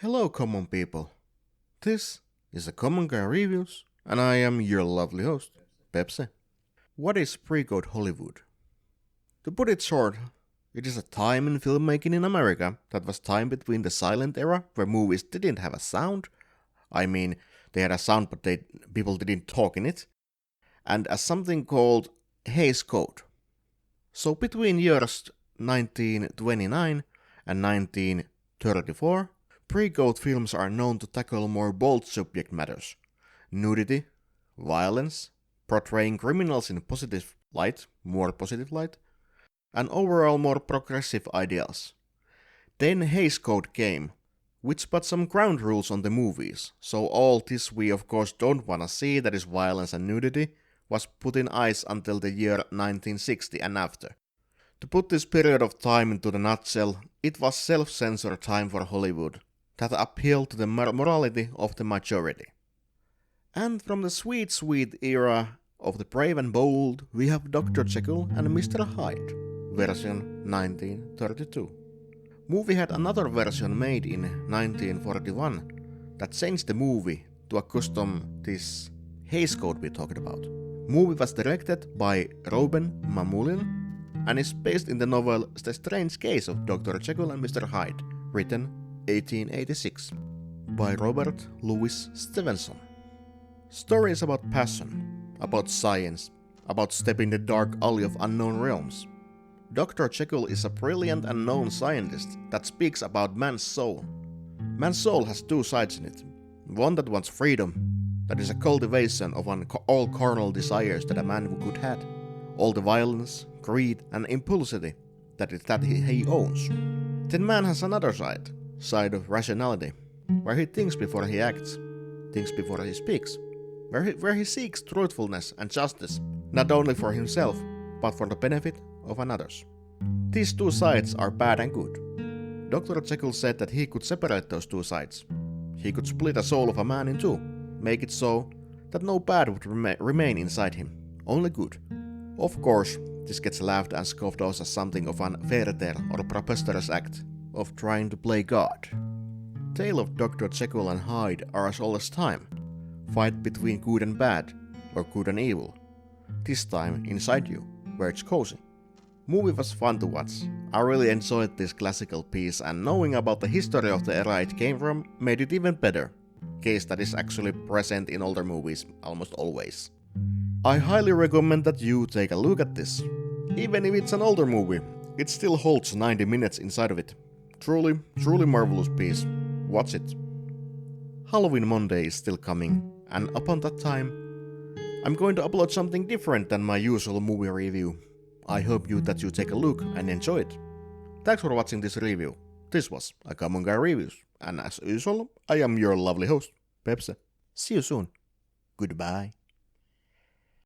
Hello, common people. This is a Common Guy Reviews, and I am your lovely host, Pepsi. What is pre-code Hollywood? To put it short, it is a time in filmmaking in America that was time between the silent era, where movies didn't have a sound. I mean, they had a sound, but people didn't talk in it, and as something called Hays Code. So between years 1929 and 1934, pre-code films are known to tackle more bold subject matters: nudity, violence, portraying criminals in more positive light, and overall more progressive ideals. Then Hays Code came, which put some ground rules on the movies, so all this we of course don't wanna see, that is violence and nudity, was put in ice until the year 1960 and after. To put this period of time into the nutshell, it was self-censor time for Hollywood that appealed to the morality of the majority. And from the sweet era of the brave and bold, we have Dr. Jekyll and Mr. Hyde, version 1932. Movie had another version made in 1941 that changed the movie to accustom this Hays Code we talked about. Movie was directed by Robin Mamulin and is based in the novel The Strange Case of Dr. Jekyll and Mr. Hyde, written 1886 by Robert Louis Stevenson. Story is about passion, about science, about stepping the dark alley of unknown realms. Dr. Jekyll is a brilliant and known scientist that speaks about man's soul. Man's soul has two sides in it. One that wants freedom, that is a cultivation of all carnal desires that a man could have, all the violence, greed, and impulsivity that he owns. Then man has another side of rationality, where he thinks before he acts, thinks before he speaks, where he seeks truthfulness and justice, not only for himself, but for the benefit of others. These two sides are bad and good. Dr. Jekyll said that he could separate those two sides. He could split a soul of a man in two, make it so that no bad would remain inside him, only good. Of course, this gets laughed and scoffed at as something of an fairy tale or preposterous act of trying to play God. Tale of Dr. Jekyll and Hyde are as old as time. Fight between good and bad, or good and evil. This time inside you, where it's cozy. Movie was fun to watch. I really enjoyed this classical piece, and knowing about the history of the era it came from made it even better. Case that is actually present in older movies almost always. I highly recommend that you take a look at this. Even if it's an older movie, it still holds 90 minutes inside of it. Truly marvelous piece. Watch it. Halloween Monday is still coming, and upon that time, I'm going to upload something different than my usual movie review. I hope that you take a look and enjoy it. Thanks for watching this review. This was a Common Guy Reviews, and as usual, I am your lovely host, Pepsi. See you soon. Goodbye.